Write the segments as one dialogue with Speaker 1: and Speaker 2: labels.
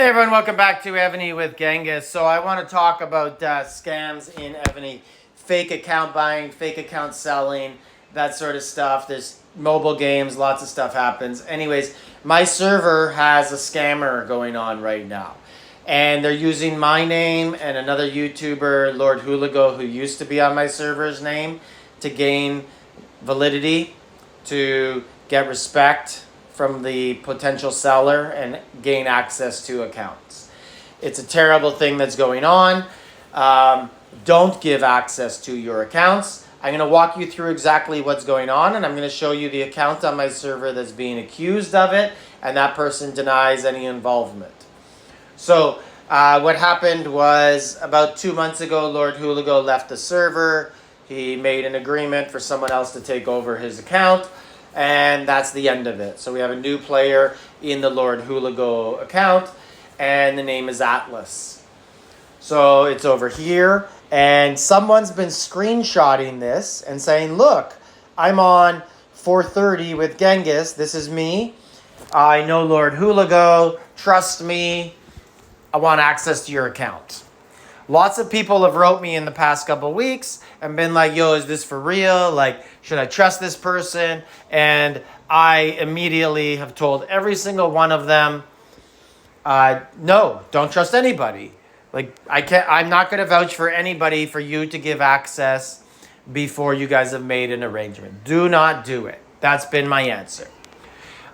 Speaker 1: Hey everyone, welcome back to Evony with Genghis. So I want to talk about scams in Evony, fake account buying, fake account selling, that sort of stuff. There's mobile games, lots of stuff happens. Anyways, my server has a scammer going on right now. And they're using my name and another YouTuber, Lord Hooligo, who used to be on my server's name, to gain validity, to get respect from the potential seller and gain access to accounts. It's a terrible thing that's going on. Don't give access to your accounts. I'm going to walk you through exactly what's going on, and I'm going to show you the account on my server that's being accused of it, and that person denies any involvement. So what happened was about 2 months ago, Lord Hooligo left the server. He made an agreement for someone else to take over his account. And that's the end of it. So we have a new player in the Lord Hooligo account, and the name is Atlas. So it's over here, and someone's been screenshotting this and saying, look, I'm on 430 with Genghis. This is me. I know Lord Hooligo. Trust me. I want access to your account. Lots of people have wrote me in the past couple weeks and been like, yo, is this for real? Like, should I trust this person? And I immediately have told every single one of them, no, don't trust anybody. Like, I'm not going to vouch for anybody for you to give access before you guys have made an arrangement. Do not do it. That's been my answer.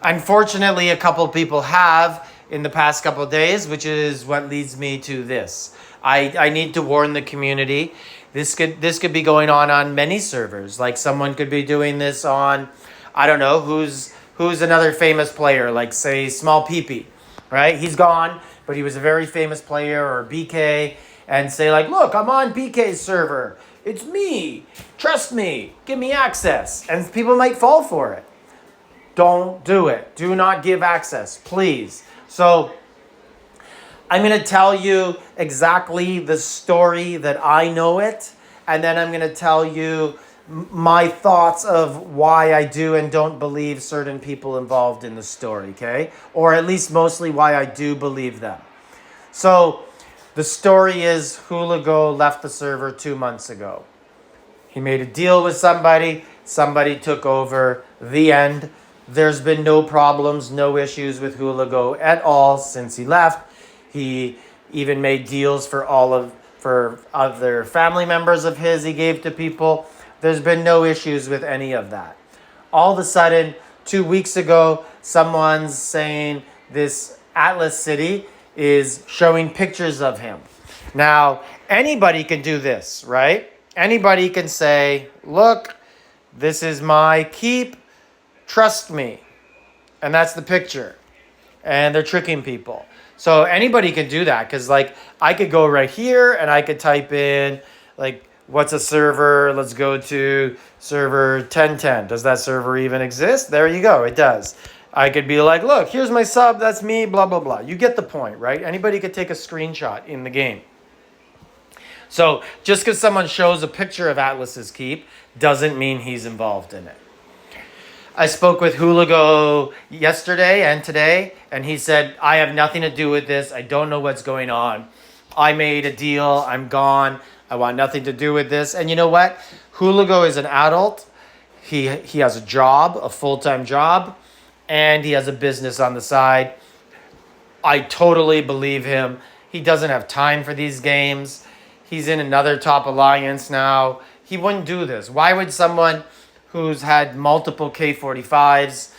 Speaker 1: Unfortunately, a couple people have in the past couple of days, which is what leads me to this. I need to warn the community. This could be going on many servers. Like someone could be doing this on, I don't know, who's another famous player, like say Small Peepee, right? He's gone, but he was a very famous player, or BK, and say like, look, I'm on BK's server. It's me. Trust me. Give me access. And people might fall for it. Don't do it. Do not give access, please. So I'm going to tell you exactly the story that I know it, and then I'm going to tell you my thoughts of why I do and don't believe certain people involved in the story, okay? Or at least mostly why I do believe them. So the story is Hooligo left the server 2 months ago. He made a deal with somebody. Somebody took over. The end. There's been no problems, no issues with Hooligo at all since he left. He even made deals for other family members of his he gave to people. There's been no issues with any of that. All of a sudden, 2 weeks ago, someone's saying this Atlas City is showing pictures of him. Now, anybody can do this, right? Anybody can say, look, this is my keep, trust me. And that's the picture. And they're tricking people. So anybody can do that, because like I could go right here and I could type in like, what's a server? Let's go to server 1010. Does that server even exist? There you go. It does. I could be like, look, here's my sub. That's me, blah, blah, blah. You get the point, right? Anybody could take a screenshot in the game. So just because someone shows a picture of Atlas's keep doesn't mean he's involved in it. I spoke with Hooligo yesterday and today, and he said, I have nothing to do with this. I don't know what's going on. I made a deal. I'm gone. I want nothing to do with this. And you know what? Hooligo is an adult. He has a job, a full-time job, and he has a business on the side. I totally believe him. He doesn't have time for these games. He's in another top alliance now. He wouldn't do this. Why would someone who's had multiple K45s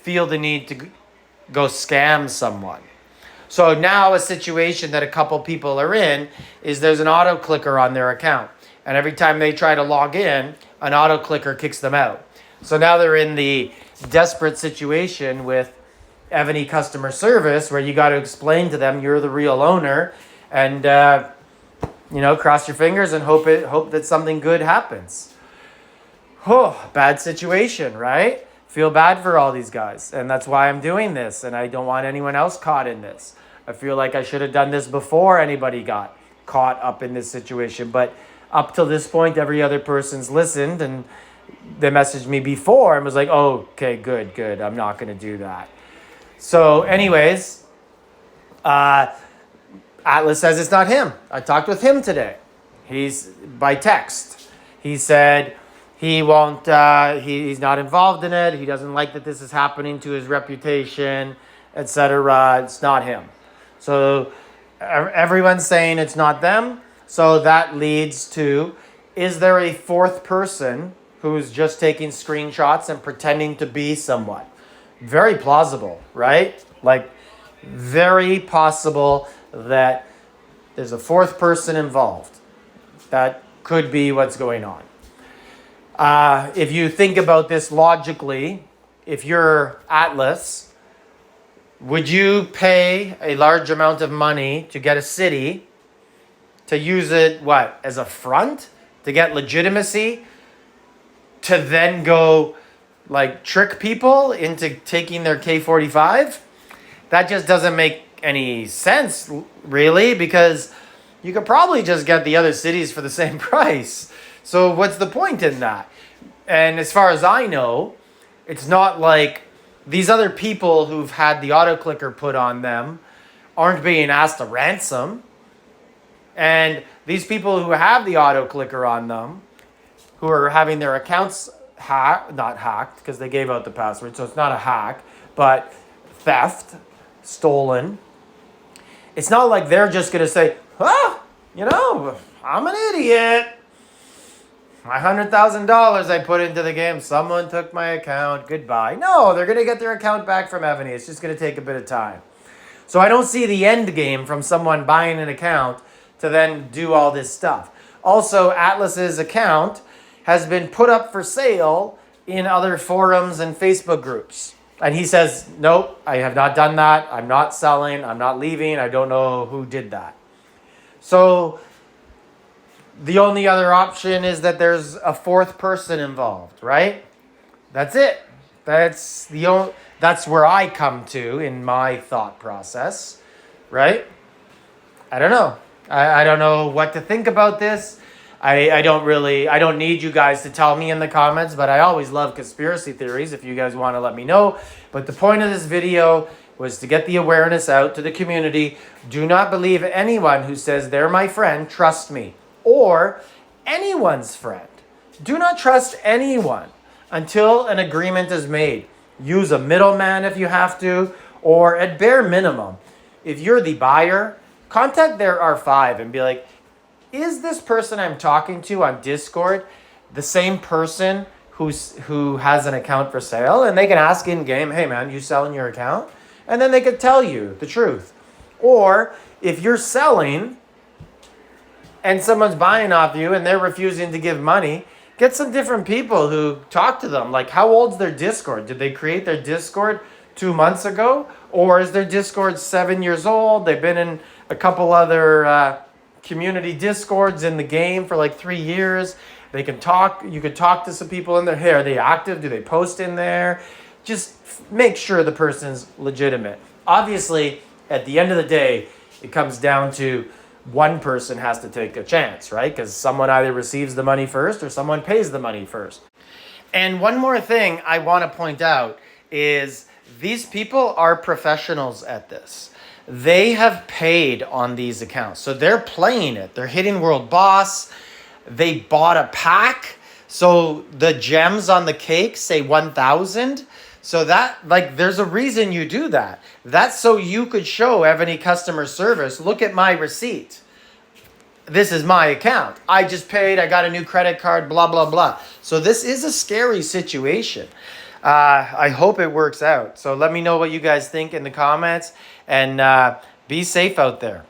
Speaker 1: feel the need to go scam someone? So now a situation that a couple people are in is there's an auto clicker on their account. And every time they try to log in, an auto clicker kicks them out. So now they're in the desperate situation with Evony customer service where you got to explain to them you're the real owner and, cross your fingers and hope that something good happens. Oh, bad situation, right? Feel bad for all these guys. And that's why I'm doing this. And I don't want anyone else caught in this. I feel like I should have done this before anybody got caught up in this situation. But up till this point, every other person's listened. And they messaged me before and was like, oh, okay, good. I'm not going to do that. So anyways, Atlas says it's not him. I talked with him today. He's by text. He said he won't, he's not involved in it. He doesn't like that this is happening to his reputation, etc. It's not him. So everyone's saying it's not them. So that leads to, is there a fourth person who's just taking screenshots and pretending to be someone? Very plausible, right? Like, very possible that there's a fourth person involved. That could be what's going on. If you think about this logically, if you're Atlas, would you pay a large amount of money to get a city to use it, what, as a front? To get legitimacy? To then go, like, trick people into taking their K45? That just doesn't make any sense, really, because you could probably just get the other cities for the same price. So what's the point in that? And as far as I know, it's not like these other people who've had the auto clicker put on them aren't being asked a ransom. And these people who have the auto clicker on them, who are having their accounts not hacked, because they gave out the password, so it's not a hack, but theft, stolen. It's not like they're just going to say, I'm an idiot. My $100,000 I put into the game, someone took my account, goodbye. No, they're going to get their account back from Evony. It's just going to take a bit of time. So I don't see the end game from someone buying an account to then do all this stuff. Also, Atlas's account has been put up for sale in other forums and Facebook groups. And he says, nope, I have not done that. I'm not selling. I'm not leaving. I don't know who did that. So the only other option is that there's a fourth person involved, right? That's it. That's where I come to in my thought process, right? I don't know. I don't know what to think about this. I don't need you guys to tell me in the comments, but I always love conspiracy theories if you guys want to let me know. But the point of this video was to get the awareness out to the community. Do not believe anyone who says they're my friend, trust me, or anyone's friend. Do not trust anyone until an agreement is made. Use a middleman if you have to, or at bare minimum, if you're the buyer, contact their R5 and be like, is this person I'm talking to on Discord the same person who has an account for sale? And they can ask in game, hey man, you selling your account? And then they could tell you the truth. Or if you're selling and someone's buying off you and they're refusing to give money, get some different people who talk to them. Like, how old's their Discord? Did they create their Discord 2 months ago? Or is their Discord 7 years old? They've been in a couple other community Discords in the game for like 3 years. They can talk. You could talk to some people in there. Hey, are they active? Do they post in there? Just make sure the person's legitimate. Obviously, at the end of the day, it comes down to one person has to take a chance, right? Because someone either receives the money first or someone pays the money first. And one more thing I want to point out is these people are professionals at this. They have paid on these accounts. So they're playing it. They're hitting World Boss. They bought a pack. So the gems on the cake say 1,000. So that, like, there's a reason you do that. That's so you could show Evony customer service, look at my receipt. This is my account. I just paid. I got a new credit card, blah, blah, blah. So this is a scary situation. I hope it works out. So let me know what you guys think in the comments, and be safe out there.